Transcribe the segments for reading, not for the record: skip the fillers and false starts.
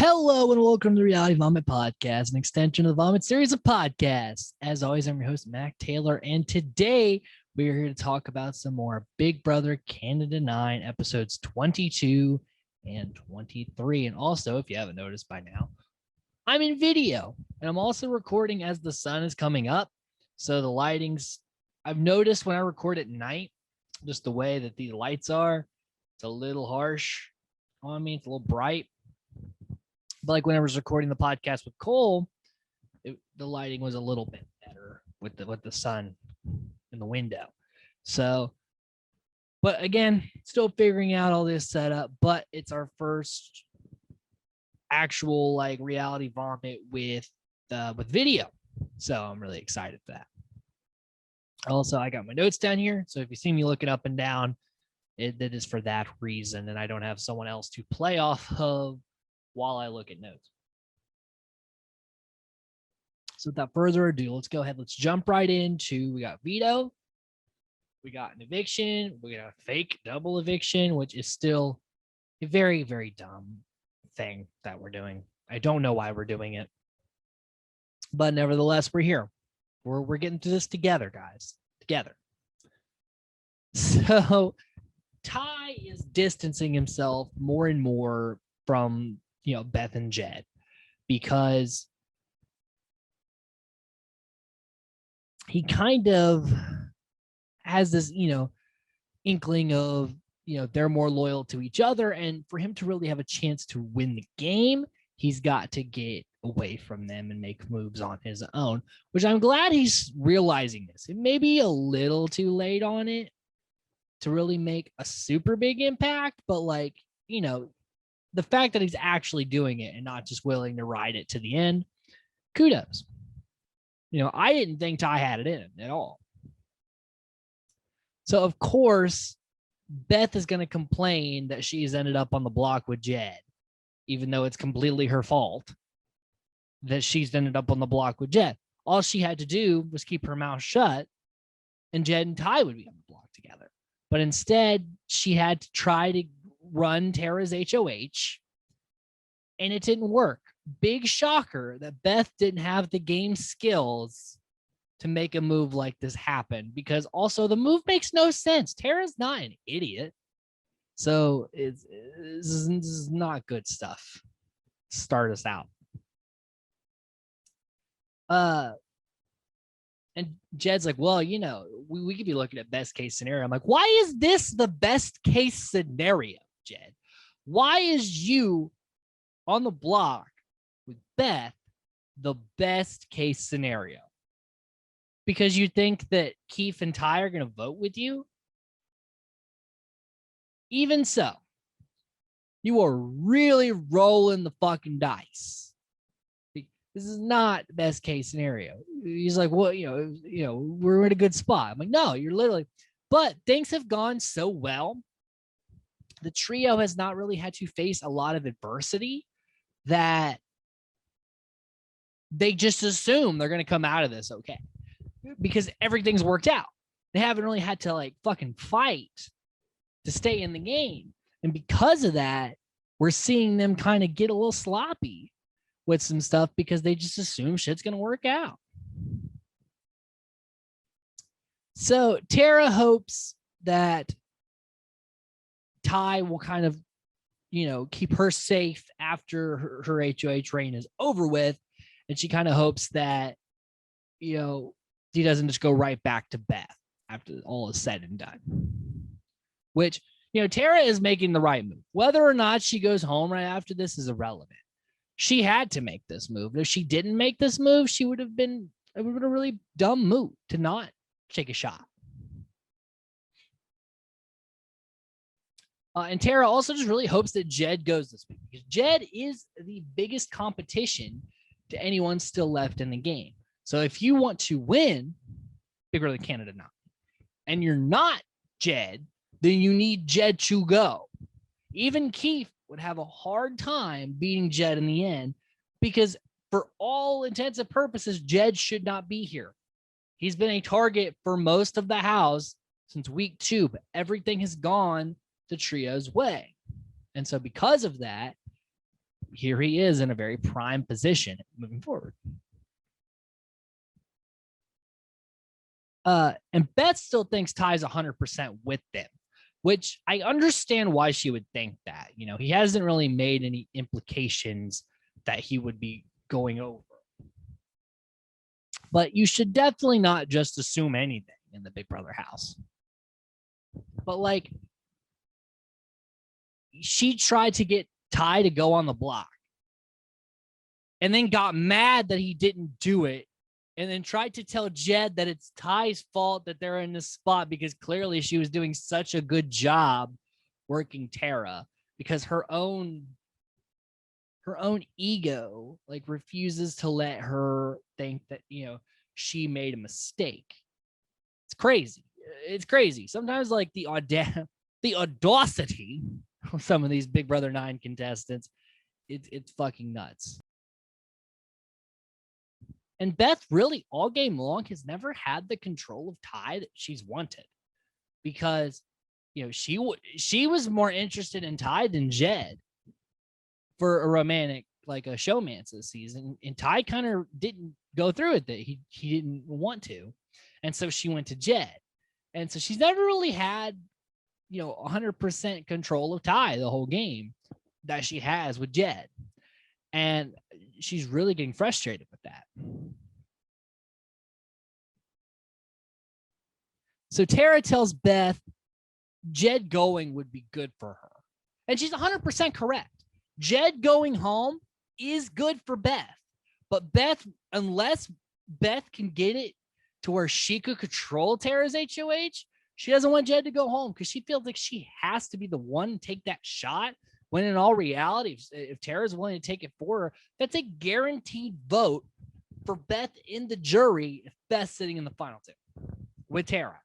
Hello and welcome to the Reality Vomit Podcast, an extension of the Vomit series of podcasts. As always, I'm your host, Mac Taylor, and today we are here to talk about some more Big Brother Canada 9 episodes 22 and 23. And also, if you haven't noticed by now, I'm in video, and I'm also recording as the sun is coming up. So the lighting's, I've noticed when I record at night, just the way that the lights are, it's a little harsh on me. It's a little bright. But like when I was recording the podcast with Cole, the lighting was a little bit better with the sun in the window. So, but again, still figuring out all this setup. But it's our first actual like reality vomit with video, so I'm really excited for that. Also, I got my notes down here, so if you see me looking up and down, it is for that reason, and I don't have someone else to play off of while I look at notes. So without further ado, let's go ahead. Let's jump right into, we got veto, we got an eviction, we got a fake double eviction, which is still a very, very dumb thing that we're doing. I don't know why we're doing it, but nevertheless, we're here. We're getting through this together, guys, together. So Ty is distancing himself more and more from Beth and Jed, because he kind of has this, inkling of, they're more loyal to each other. And for him to really have a chance to win the game, he's got to get away from them and make moves on his own, which I'm glad he's realizing this. It may be a little too late on it to really make a super big impact, but the fact that he's actually doing it and not just willing to ride it to the end, kudos. I didn't think Ty had it in him at all. So, of course, Beth is going to complain that she's ended up on the block with Jed, even though it's completely her fault that she's ended up on the block with Jed. All she had to do was keep her mouth shut, and Jed and Ty would be on the block together. But instead, she had to try to run Tara's HOH, and it didn't work. Big shocker that Beth didn't have the game skills to make a move like this happen, because also the move makes no sense. Tara's not an idiot. So this is not good stuff. Start us out. And Jed's like, well, we could be looking at best case scenario. I'm like, why is this the best case scenario, Jed? Why is you on the block with Beth the best case scenario? Because you think that Keith and Ty are going to vote with you? Even so, you are really rolling the fucking dice. This is not the best case scenario. He's like, well, we're in a good spot. I'm like, no, you're literally, but things have gone so well. The trio has not really had to face a lot of adversity that they just assume they're going to come out of this okay, because everything's worked out. They haven't really had to fucking fight to stay in the game. And because of that, we're seeing them kind of get a little sloppy with some stuff because they just assume shit's going to work out. So Tara hopes that Ty will kind of, keep her safe after her HOH reign is over with. And she kind of hopes that, he doesn't just go right back to Beth after all is said and done. Which, Tara is making the right move. Whether or not she goes home right after this is irrelevant. She had to make this move. If she didn't make this move, it would have been a really dumb move to not take a shot. And Tara also just really hopes that Jed goes this week, because Jed is the biggest competition to anyone still left in the game. So if you want to win Big Brother Canada 9 and you're not Jed, then you need Jed to go. Even Keith would have a hard time beating Jed in the end, because for all intents and purposes, Jed should not be here. He's been a target for most of the house since week 2, but everything has gone the trio's way. And so because of that, here he is in a very prime position moving forward. And Beth still thinks Ty's 100% with them, which I understand why she would think that. You know, he hasn't really made any implications that he would be going over. But you should definitely not just assume anything in the Big Brother house. But like, she tried to get Ty to go on the block and then got mad that he didn't do it, and then tried to tell Jed that it's Ty's fault that they're in this spot because clearly she was doing such a good job working Tara, because her own ego like refuses to let her think that, you know, she made a mistake. It's crazy. It's crazy. Sometimes like the audacity of some of these Big Brother 9 contestants, it's fucking nuts. And Beth really all game long has never had the control of Ty that she's wanted, because, you know, she was more interested in Ty than Jed for a romantic, like a showmance this season. And Ty kind of didn't go through with it. He didn't want to. And so she went to Jed. And so she's never really had, you know, 100% control of Ty the whole game that she has with Jed. And she's really getting frustrated with that. So Tara tells Beth Jed going would be good for her. And she's 100% correct. Jed going home is good for Beth. But Beth, unless Beth can get it to where she could control Tara's HOH, she doesn't want Jed to go home because she feels like she has to be the one to take that shot. When in all reality, if Tara's willing to take it for her, that's a guaranteed vote for Beth in the jury if Beth's sitting in the final two with Tara.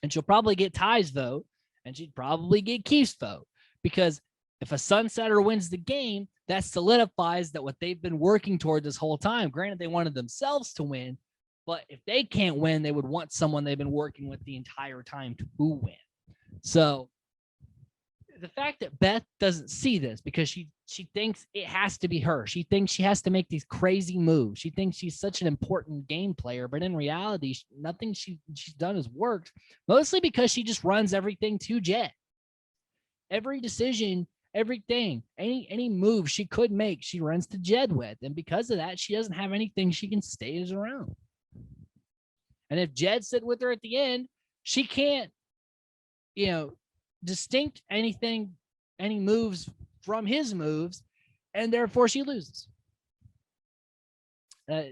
And she'll probably get Ty's vote, and she'd probably get Keith's vote, because if a Sunsetter wins the game, that solidifies that what they've been working toward this whole time. Granted, they wanted themselves to win, but if they can't win, they would want someone they've been working with the entire time to win. So the fact that Beth doesn't see this because she thinks it has to be her. She thinks she has to make these crazy moves. She thinks she's such an important game player, but in reality, nothing she's done has worked, mostly because she just runs everything to Jed. Every decision, everything, any move she could make, she runs to Jed with. And because of that, she doesn't have anything she can stage around. And if Jed sit with her at the end, she can't, you know, distinct anything, any moves from his moves, and therefore she loses.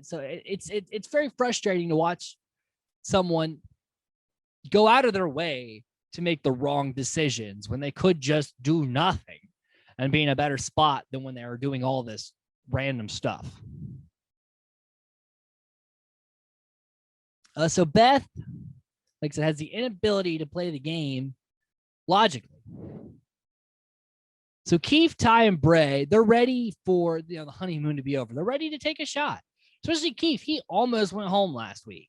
So it's very frustrating to watch someone go out of their way to make the wrong decisions when they could just do nothing and be in a better spot than when they were doing all this random stuff. So Beth, like I said, has the inability to play the game logically. So Keith, Ty, and Bray, they're ready for, you know, the honeymoon to be over. They're ready to take a shot. Especially Keith. He almost went home last week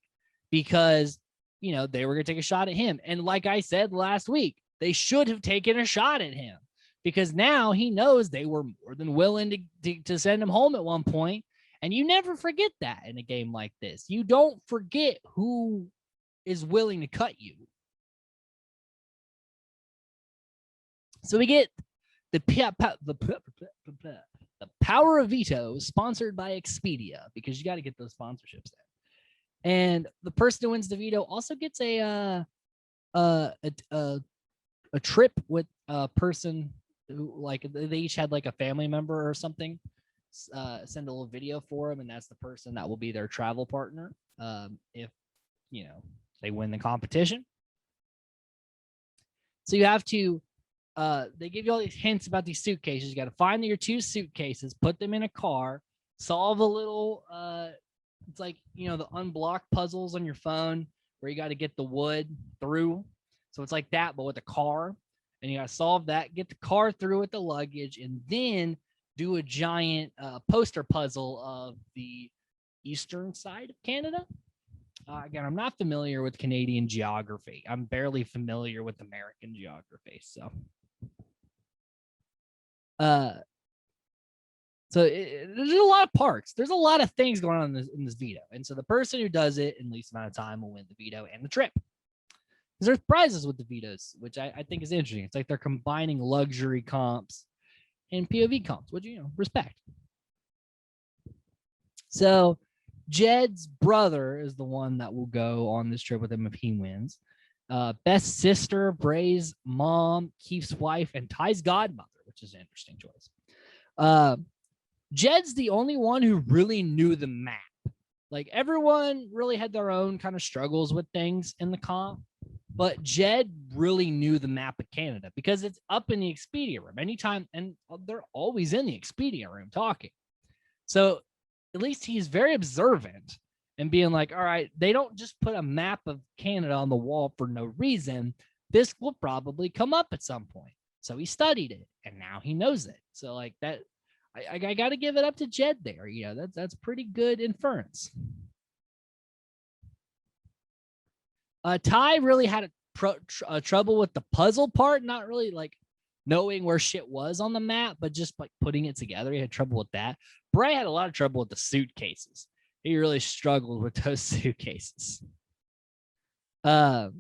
because, you know, they were going to take a shot at him. And like I said last week, they should have taken a shot at him, because now he knows they were more than willing to send him home at one point. And you never forget that in a game like this. You don't forget who is willing to cut you. So we get the Power of Veto, sponsored by Expedia, because you got to get those sponsorships in. And the person who wins the veto also gets a trip with a person who, like, they each had like a family member or something send a little video for them, and that's the person that will be their travel partner if, you know, they win the competition. So you have to they give you all these hints about these suitcases. You got to find your 2 suitcases, put them in a car, solve a little it's like, you know, the unblock puzzles on your phone where you got to get the wood through. So it's like that, but with a car. And you got to solve that, get the car through with the luggage, and then do a giant poster puzzle of the eastern side of Canada. Again, I'm not familiar with Canadian geography. I'm barely familiar with American geography. So So there's a lot of parts. There's a lot of things going on in this veto. And so the person who does it in least amount of time will win the veto and the trip. Because there's prizes with the vetoes, which I think is interesting. It's like they're combining luxury comps and POV comps, which, respect. So Jed's brother is the one that will go on this trip with him if he wins. Beth's sister, Bray's mom, Keith's wife, and Ty's godmother, which is an interesting choice. Jed's the only one who really knew the map. Like, everyone really had their own kind of struggles with things in the comp, but Jed really knew the map of Canada because it's up in the Expedia room anytime, and they're always in the Expedia room talking. So at least he's very observant and being like, all right, they don't just put a map of Canada on the wall for no reason. This will probably come up at some point. So he studied it, and now he knows it. So like that, I got to give it up to Jed there. That's pretty good inference. Ty really had trouble with the puzzle part, not really like knowing where shit was on the map, but just like putting it together. He had trouble with that. Bray had a lot of trouble with the suitcases. He really struggled with those suitcases. So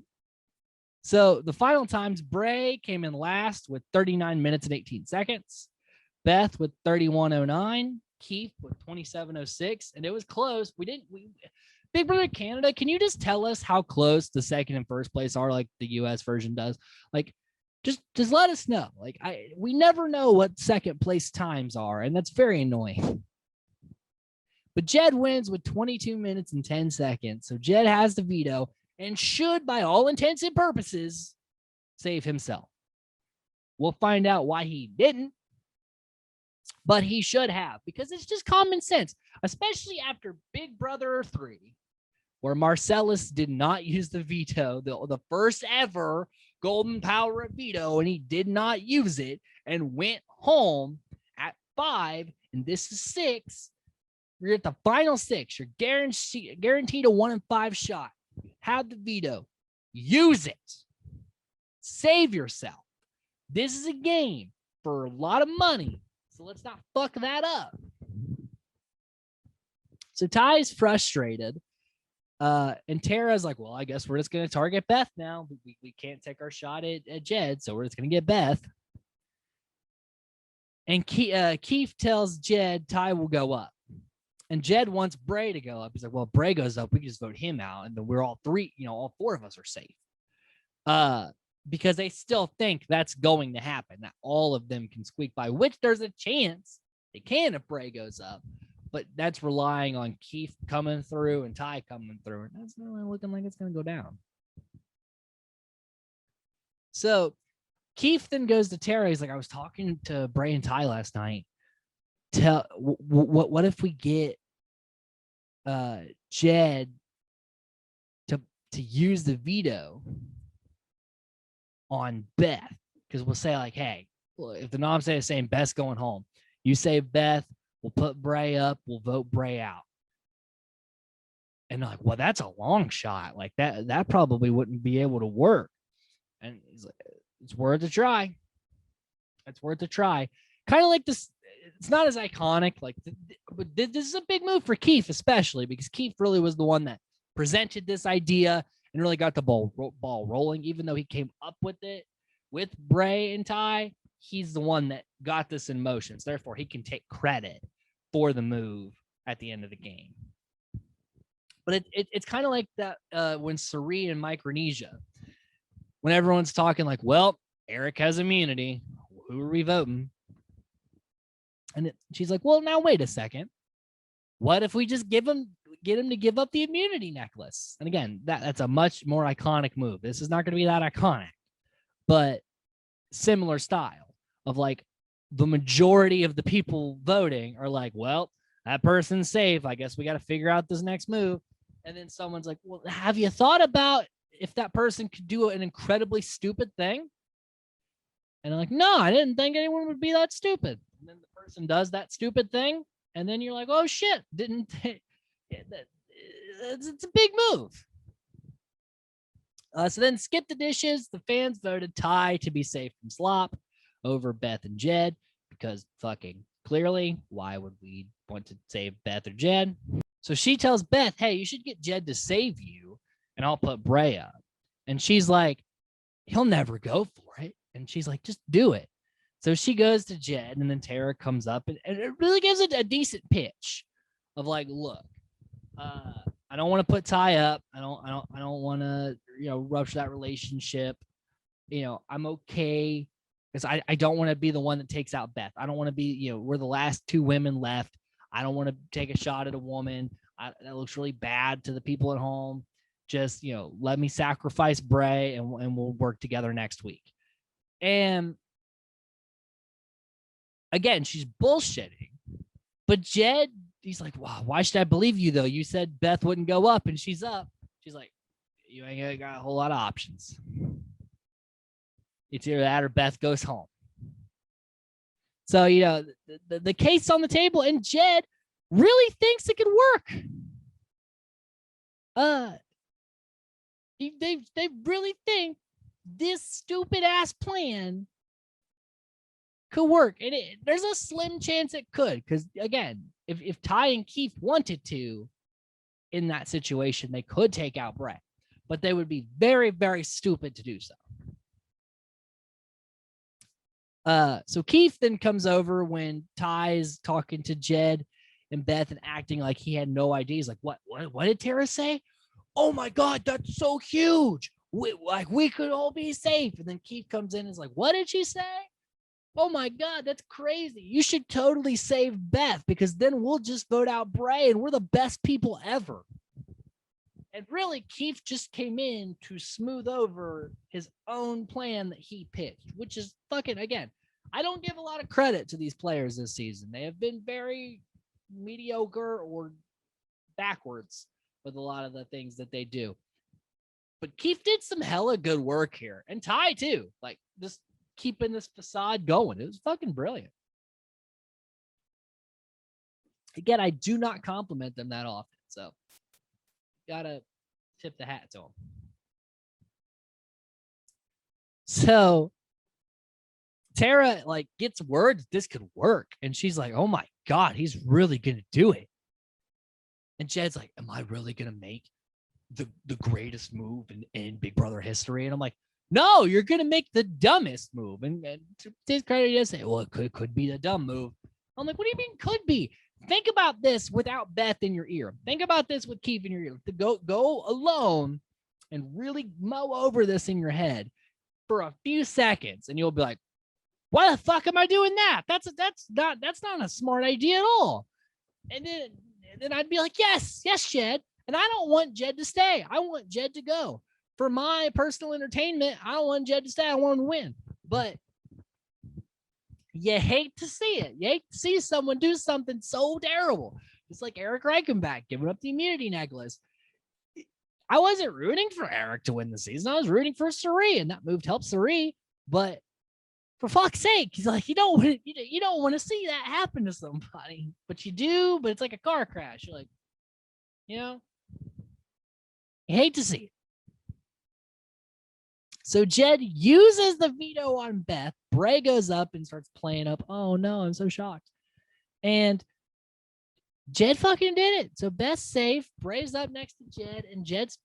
the final times, Bray came in last with 39 minutes and 18 seconds. Beth with 31:09. Keith with 27:06. And it was close. Big Brother Canada, can you just tell us how close the second and first place are, like the US version does? Like, just let us know. Like, we never know what second place times are, and that's very annoying. But Jed wins with 22 minutes and 10 seconds. So Jed has the veto and should, by all intents and purposes, save himself. We'll find out why he didn't, but he should have, because it's just common sense, especially after Big Brother 3, where Marcellus did not use the veto, the first ever golden power of veto, and he did not use it and went home at 5, and this is 6. You're at the final 6. You're guaranteed a 1 in 5 shot. Have the veto. Use it. Save yourself. This is a game for a lot of money, so let's not fuck that up. So Ty's frustrated. And Tara's like, well, I guess we're just going to target Beth now. We can't take our shot at Jed, so we're just going to get Beth. And Keith tells Jed Ty will go up. And Jed wants Bray to go up. He's like, well, if Bray goes up, we can just vote him out, and then we're all 3, all 4 of us are safe. Because they still think that's going to happen, that all of them can squeak by, which there's a chance they can if Bray goes up. But that's relying on Keith coming through and Ty coming through. And that's not really looking like it's going to go down. So Keith then goes to Tara. He's like, I was talking to Bray and Ty last night. What if we get Jed to use the veto on Beth? Because we'll say like, hey, if the nom is saying Beth's going home, you say Beth, we'll put Bray up, we'll vote Bray out. And they're like, well, that's a long shot. Like that probably wouldn't be able to work. And he's like, it's worth a try. It's worth a try. Kind of like this. It's not as iconic, but this is a big move for Keith, especially because Keith really was the one that presented this idea and really got the ball rolling. Even though he came up with it with Bray and Ty, he's the one that got this in motion. So therefore, he can take credit for the move at the end of the game. But it's kind of like that when Sari and Micronesia, when everyone's talking like, well, Eric has immunity. Who are we voting? And she's like, well, now wait a second. What if we just get him to give up the immunity necklace? And again, that's a much more iconic move. This is not going to be that iconic, but similar style of like the majority of the people voting are like, well, that person's safe. I guess we got to figure out this next move. And then someone's like, well, have you thought about if that person could do an incredibly stupid thing? And I'm like, no, I didn't think anyone would be that stupid. And then the person does that stupid thing. And then you're like, oh, shit, it's a big move. So then skip the dishes. The fans voted Ty to be safe from slop over Beth and Jed because fucking Clearly, why would we want to save Beth or Jed? So she tells Beth, hey, you should get Jed to save you, and I'll put Bray up. And she's like, he'll never go for it. And she's like, just do it. So she goes to Jed, and then Tara comes up, and it really gives it a decent pitch of like, look, I don't want to put Ty up. I don't want to, rupture that relationship. I'm okay because I don't want to be the one that takes out Beth. I don't want to be, we're the last two women left. I don't want to take a shot at a woman. That looks really bad to the people at home. Just, let me sacrifice Bray and we'll work together next week. And again, she's bullshitting. But Jed, he's like, wow, why should I believe you, though? You said Beth wouldn't go up, and she's up. She's like, you ain't got a whole lot of options. It's either that or Beth goes home. So, the case on the table, and Jed really thinks it could work. They really think this stupid ass plan could work, and there's a slim chance it could, because again, if Ty and Keith wanted to, in that situation, they could take out Bray, but they would be very, very stupid to do so. So Keith then comes over when Ty's talking to Jed and Beth and acting like he had no idea. He's like, what did Tara say? Oh my God, that's so huge. We could all be safe. And then Keith comes in and is like, what did she say? Oh my God, that's crazy. You should totally save Beth, because then we'll just vote out Bray and we're the best people ever. And really, Keith just came in to smooth over his own plan that he pitched, which is fucking, again, I don't give a lot of credit to these players this season. They have been very mediocre or backwards with a lot of the things that they do. But Keith did some hella good work here. And Ty, too. Like, just keeping this facade going. It was fucking brilliant. Again, I do not compliment them that often. So, gotta tip the hat to them. So Tara gets word that this could work, and she's like, oh my God, he's really gonna do it. And Jed's like, am I really gonna make the greatest move in Big Brother history? And I'm like, no, you're gonna make the dumbest move. And to his credit, he does say, well, it could be the dumb move. I'm like, what do you mean could be? Think about this without Beth in your ear. Think about this with Keith in your ear. To go alone and really mow over this in your head for a few seconds, and you'll be like, why the fuck am I doing that? That's not a smart idea at all. And then I'd be like, yes, Jed. And I don't want Jed to stay. I want Jed to go. For my personal entertainment, I don't want Jed to stay. I want him to win. But you hate to see it. You hate to see someone do something so terrible. It's like Eric Reichenbach giving up the immunity necklace. I wasn't rooting for Eric to win the season. I was rooting for Cirie, and that move helped Cirie. But for fuck's sake, he's like, you don't want to see that happen to somebody, but you do. But it's like a car crash. You're like, you hate to see it. So Jed uses the veto on Beth. Bray goes up and starts playing up. Oh no, I'm so shocked. And Jed fucking did it. So Beth's safe. Bray's up next to Jed, and Jed's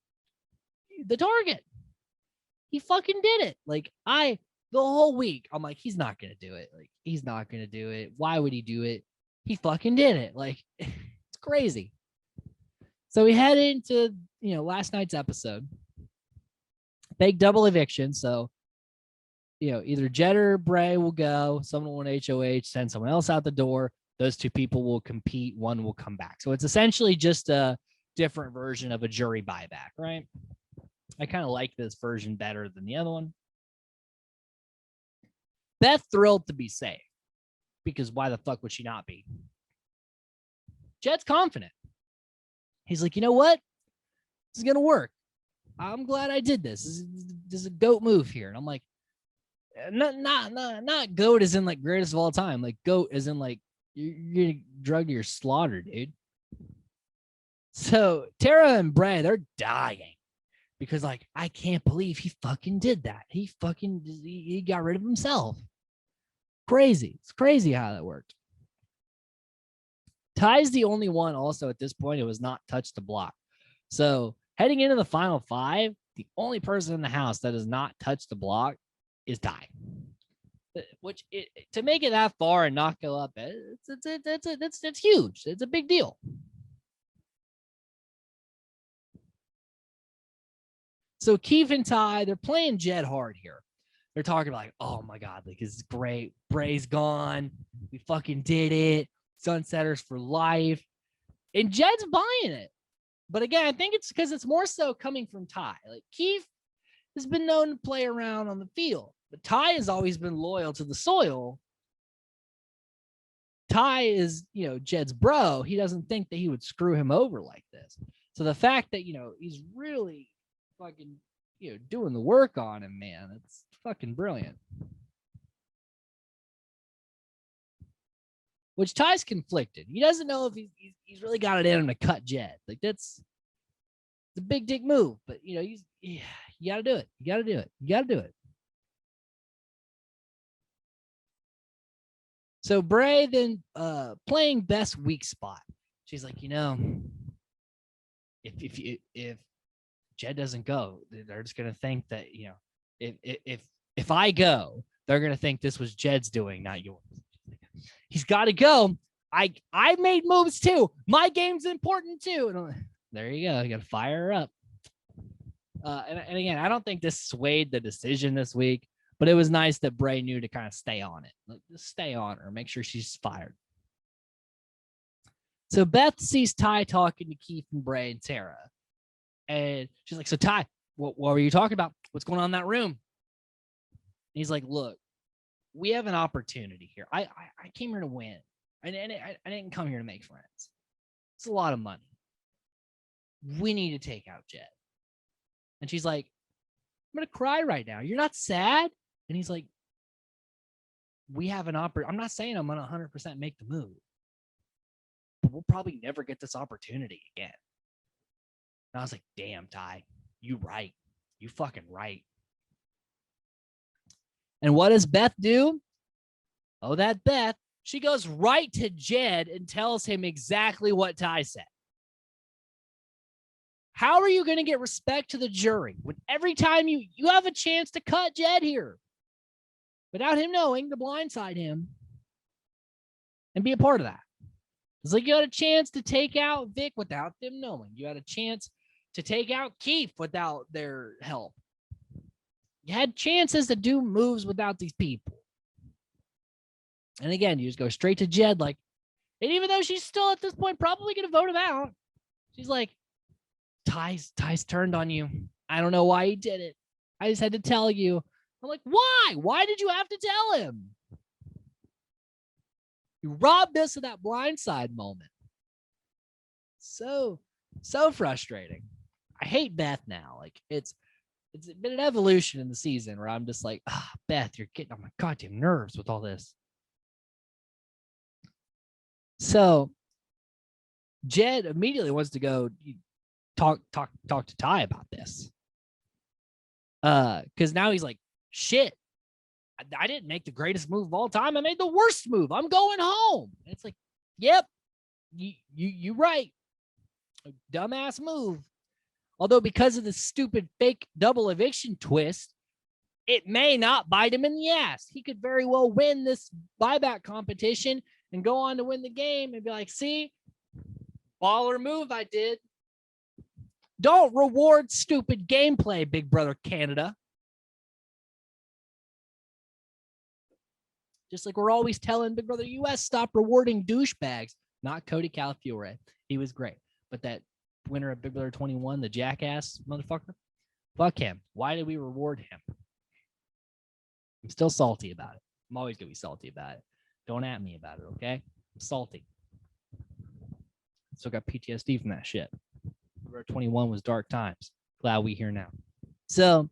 the target. He fucking did it. The whole week, I'm like, he's not gonna do it. He's not gonna do it. Why would he do it? He fucking did it. It's crazy. So we head into last night's episode. Big double eviction. So, either Jed or Bray will go. Someone will want HOH, send someone else out the door. Those two people will compete. One will come back. So it's essentially just a different version of a jury buyback, right? I kind of like this version better than the other one. Beth thrilled to be safe, because why the fuck would she not be? Jed's confident. He's like, you know what? This is going to work. I'm glad I did this. This is a GOAT move here. And I'm like, not GOAT as in greatest of all time. GOAT as in you're gonna drug to your slaughter, dude. So Tara and Brad, they're dying because I can't believe he fucking did that. He got rid of himself. Crazy. It's crazy how that worked. Ty's the only one also at this point who has not touched the block. So heading into the final five, the only person in the house that has not touched the block is Ty. Which to make it that far and not go up, it's huge. It's a big deal. So Keith and Ty, they're playing Jed hard here. They're talking about like, oh my God, like this is great. Bray's gone. We fucking did it. Sunsetters for life. And Jed's buying it. But again, I think it's because it's more so coming from Ty. Like Keith has been known to play around on the field, but Ty has always been loyal to the soil. Ty is, Jed's bro. He doesn't think that he would screw him over like this. So the fact that, he's really fucking, doing the work on him, man, it's fucking brilliant. Which Ty's conflicted. He doesn't know if he's really got it in him to cut Jed. Like it's a big dick move, but you got to do it. You got to do it. You got to do it. So Bray then playing Beth's weak spot. She's like, if Jed doesn't go, they're just gonna think that if I go, they're gonna think this was Jed's doing, not yours. He's got to go. I made moves too. My game's important too. And there you go. You got to fire her up. And again, I don't think this swayed the decision this week, but it was nice that Bray knew to kind of stay on it. Like, just stay on her. Make sure she's fired. So Beth sees Ty talking to Keith and Bray and Tara. And she's like, so Ty, what were you talking about? What's going on in that room? And he's like, look, we have an opportunity here. I came here to win. I didn't come here to make friends. It's a lot of money. We need to take out Jed. And she's like, I'm going to cry right now. You're not sad? And he's like, we have an opportunity. I'm not saying I'm going to 100% make the move, but we'll probably never get this opportunity again. And I was like, damn, Ty, you right. You fucking right. And what does Beth do? Oh, that Beth. She goes right to Jed and tells him exactly what Ty said. How are you going to get respect to the jury when every time you have a chance to cut Jed here without him knowing, to blindside him and be a part of that? It's like you had a chance to take out Vic without them knowing. You had a chance to take out Keith without their help. You had chances to do moves without these people. And again, you just go straight to Jed. Like, and even though she's still at this point probably going to vote him out, she's like, Ty's turned on you. I don't know why he did it. I just had to tell you. I'm like, why? Why did you have to tell him? You robbed us of that blindside moment. So frustrating. I hate Beth now. Like, it's been an evolution in the season where I'm just like, Beth, you're getting on my goddamn nerves with all this. So Jed immediately wants to go talk to Ty about this. Because now he's like, shit, I didn't make the greatest move of all time. I made the worst move. I'm going home. And it's like, yep, you right. A dumbass move. Although because of the stupid fake double eviction twist, it may not bite him in the ass. He could very well win this buyback competition and go on to win the game and be like, see, baller move I did. Don't reward stupid gameplay, Big Brother Canada. Just like we're always telling Big Brother US, stop rewarding douchebags. Not Cody Calafiore. He was great. But that winner of Big Brother 21, the jackass motherfucker, fuck him. Why did we reward him? I'm still salty about it. I'm always going to be salty about it. Don't at me about it, okay? I'm salty. Still got PTSD from that shit. Big Brother 21 was dark times. Glad we here now. So,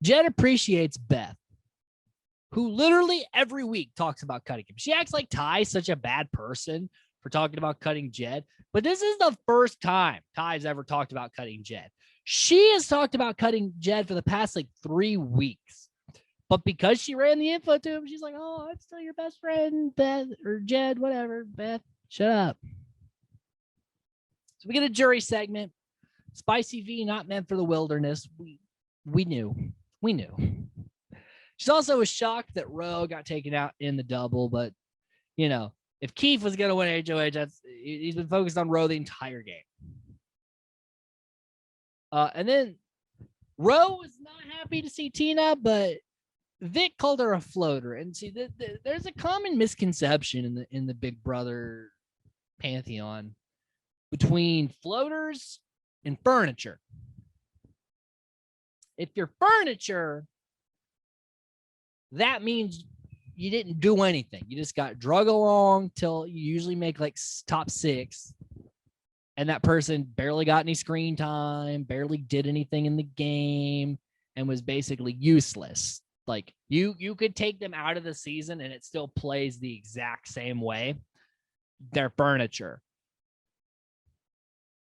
Jed appreciates Beth, who literally every week talks about cutting him. She acts like Ty's such a bad person for talking about cutting Jed, but this is the first time Ty's ever talked about cutting Jed. She has talked about cutting Jed for the past 3 weeks, but because she ran the info to him, she's like, oh, I'm still your best friend, Beth, or Jed, whatever, Beth. Shut up. So we get a jury segment. Spicy V not meant for the wilderness. We knew. We knew. She's also was shocked that Roe got taken out in the double, but you know, if Keith was going to win HOH, he's been focused on Roe the entire game. And then Roe was not happy to see Tina, but Vic called her a floater. And see, there's a common misconception in the Big Brother pantheon between floaters and furniture. If you're furniture, that means you didn't do anything. You just got drug along till you usually make like top 6. And that person barely got any screen time, barely did anything in the game, and was basically useless. Like you could take them out of the season and it still plays the exact same way. They're furniture.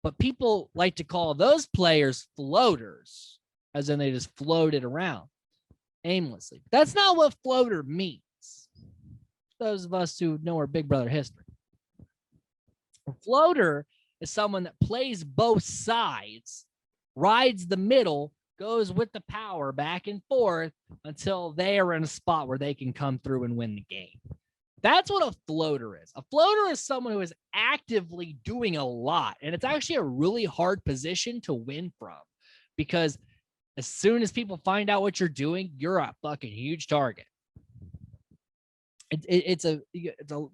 But people like to call those players floaters, as in they just floated around aimlessly. That's not what floater means. Those of us who know our Big Brother history. A floater is someone that plays both sides, rides the middle, goes with the power back and forth until they are in a spot where they can come through and win the game. That's what a floater is. A floater is someone who is actively doing a lot, and it's actually a really hard position to win from, because as soon as people find out what you're doing, you're a fucking huge target. It's a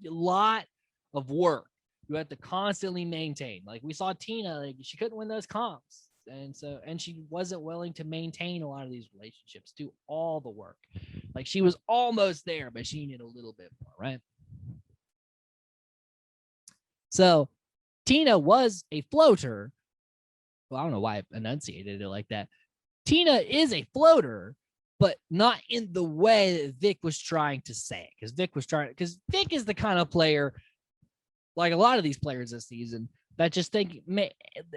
lot of work. You have to constantly maintain. Like we saw Tina, like she couldn't win those comps. And she wasn't willing to maintain a lot of these relationships, do all the work. Like she was almost there, but she needed a little bit more, right? So Tina was a floater. Well, I don't know why I enunciated it like that. Tina is a floater, but not in the way that Vic was trying to say. Because Vic is the kind of player, like a lot of these players this season, that just think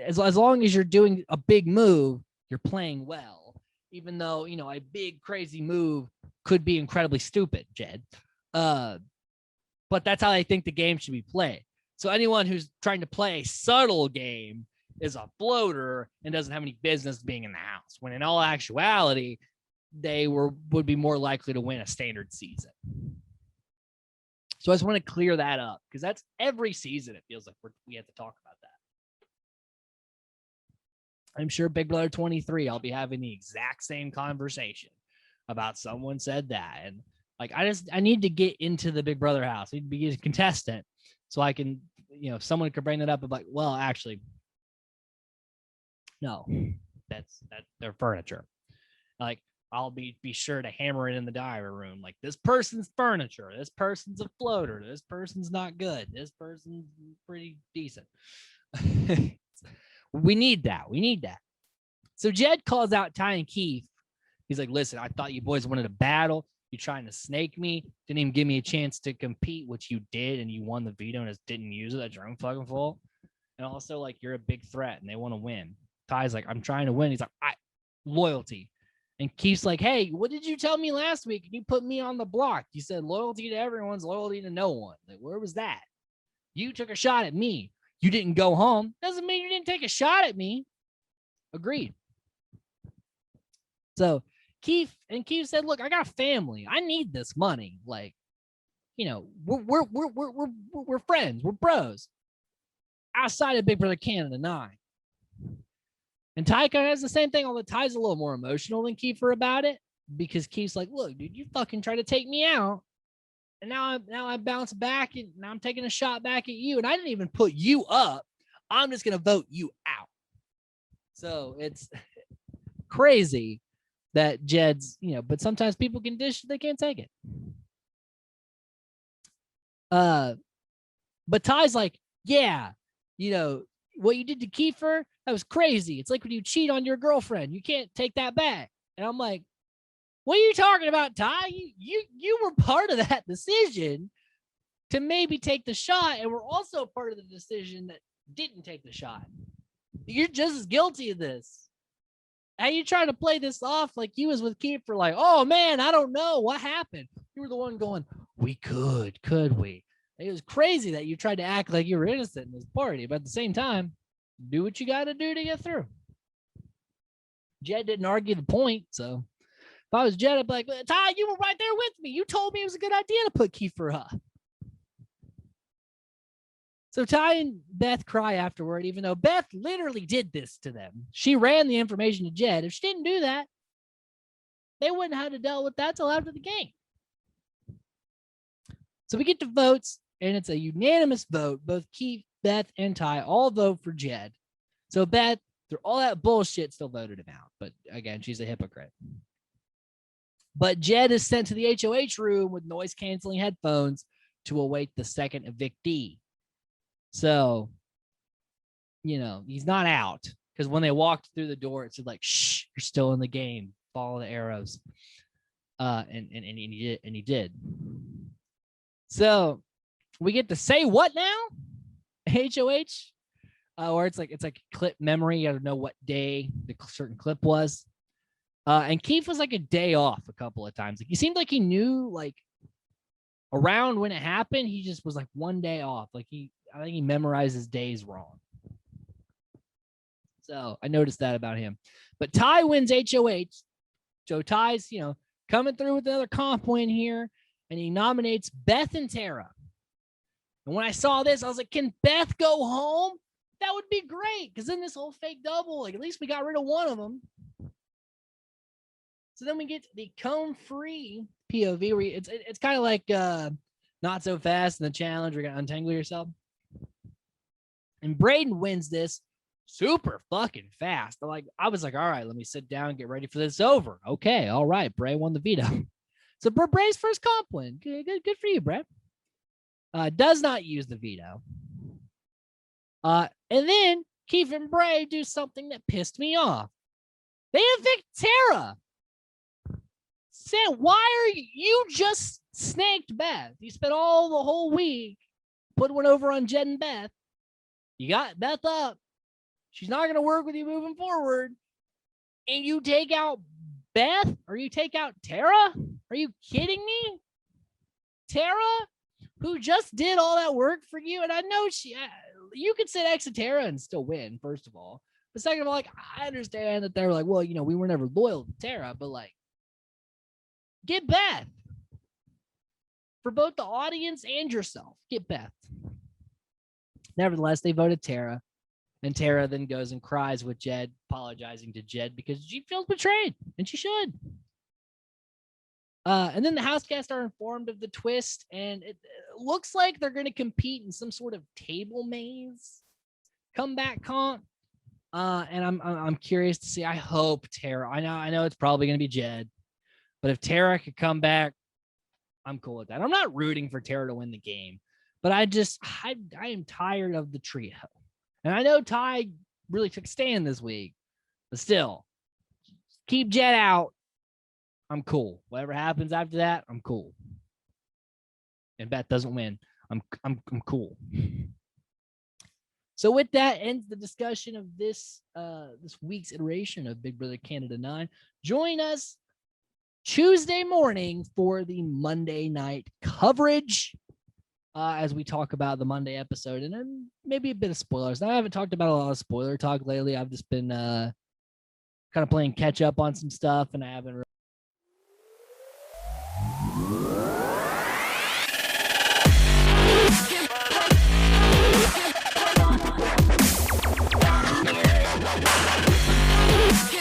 as long as you're doing a big move, you're playing well, even though, you know, a big crazy move could be incredibly stupid, Jed. But that's how they think the game should be played. So anyone who's trying to play a subtle game is a floater and doesn't have any business being in the house, when in all actuality, they would be more likely to win a standard season. So I just want to clear that up, because that's every season. It feels like we have to talk about that. I'm sure Big Brother 23, I'll be having the exact same conversation about someone said that. And like, I need to get into the Big Brother house. I need to be a contestant so I can, you know, someone could bring that up and like, well, actually, no, that's their furniture. Like, I'll be sure to hammer it in the diary room. Like, this person's furniture. This person's a floater. This person's not good. This person's pretty decent. We need that. We need that. So Jed calls out Ty and Keith. He's like, listen, I thought you boys wanted a battle. You trying to snake me. Didn't even give me a chance to compete, which you did, and you won the veto and just didn't use it. That's your own fucking fault. And also, like, you're a big threat, and they want to win. Ty's like, I'm trying to win. He's like, loyalty. And Keith's like, hey, what did you tell me last week? You put me on the block. You said loyalty to everyone's loyalty to no one. Like, where was that? You took a shot at me. You didn't go home. Doesn't mean you didn't take a shot at me. Agreed. So Keith said, look, I got a family. I need this money. Like, you know, we're friends. We're bros. Outside of Big Brother Canada 9. And Ty kind of has the same thing, although Ty's a little more emotional than Kiefer about it, because Keith's like, look, dude, you fucking tried to take me out. And now I bounce back, and now I'm taking a shot back at you. And I didn't even put you up. I'm just going to vote you out. So it's crazy that Jed's, you know, but sometimes people can dish, they can't take it. But Ty's like, yeah, you know, what you did to Kiefer, that was crazy. It's like when you cheat on your girlfriend. You can't take that back. And I'm like, what are you talking about, Ty? You were part of that decision to maybe take the shot, and we're also part of the decision that didn't take the shot. You're just as guilty of this. How you trying to play this off like you was with Kiefer, like, oh man, I don't know what happened. You were the one going, we could we? It was crazy that you tried to act like you were innocent in this party, but at the same time, do what you got to do to get through. Jed didn't argue the point, so if I was Jed, I'd be like, Ty, you were right there with me. You told me it was a good idea to put Kiefer up. So Ty and Beth cry afterward, even though Beth literally did this to them. She ran the information to Jed. If she didn't do that, they wouldn't have to deal with that till after the game. So we get to votes, and it's a unanimous vote. Both Keith, Beth, and Ty all vote for Jed. So Beth, through all that bullshit, still voted him out. But again, she's a hypocrite. But Jed is sent to the HOH room with noise-canceling headphones to await the second evictee. So, he's not out. Because when they walked through the door, it said like, shh, you're still in the game. Follow the arrows. And he did. So we get to say what now? HOH? Or it's like clip memory. You got to know what day the certain clip was. And Keith was like a day off a couple of times. Like he seemed like he knew like around when it happened. He just was like one day off. Like I think he memorized his days wrong. So I noticed that about him. But Ty wins HOH. So Ty's, coming through with another comp win here. And he nominates Beth and Tara. And when I saw this, I was like, can Beth go home? That would be great. Because then this whole fake double, like at least we got rid of one of them. So then we get the cone-free POV where it's kind of like Not So Fast in the challenge. We're going to untangle yourself. And Braden wins this super fucking fast. I was like, all right, let me sit down and get ready for this over. Okay, all right. Bray won the veto. So Bray's first comp win. Good for you, Bray. Does not use the veto. And then Keith and Bray do something that pissed me off. They evict Tara. Sam, why are you just snaked Beth? You spent all the whole week putting one over on Jed and Beth. You got Beth up. She's not going to work with you moving forward. And you take out Beth? Or you take out Tara? Are you kidding me? Tara, who just did all that work for you, and I know you could sit next to Tara and still win, first of all. But second of all, I understand that they're like, well, we were never loyal to Tara, but get Beth. For both the audience and yourself, get Beth. Nevertheless, they voted Tara. And Tara then goes and cries with Jed, apologizing to Jed because she feels betrayed, and she should. And then the house guests are informed of the twist, and it looks like they're going to compete in some sort of table maze comeback comp. And I'm curious to see. I hope Tara. I know it's probably going to be Jed, but if Tara could come back, I'm cool with that. I'm not rooting for Tara to win the game, but I am tired of the trio. And I know Ty really took a stand this week, but still, keep Jed out. I'm cool. Whatever happens after that, I'm cool. And Beth doesn't win. I'm cool. So with that ends the discussion of this week's iteration of Big Brother Canada 9. Join us Tuesday morning for the Monday night coverage. As we talk about the Monday episode, and then maybe a bit of spoilers. Now, I haven't talked about a lot of spoiler talk lately. I've just been kind of playing catch up on some stuff, and I haven't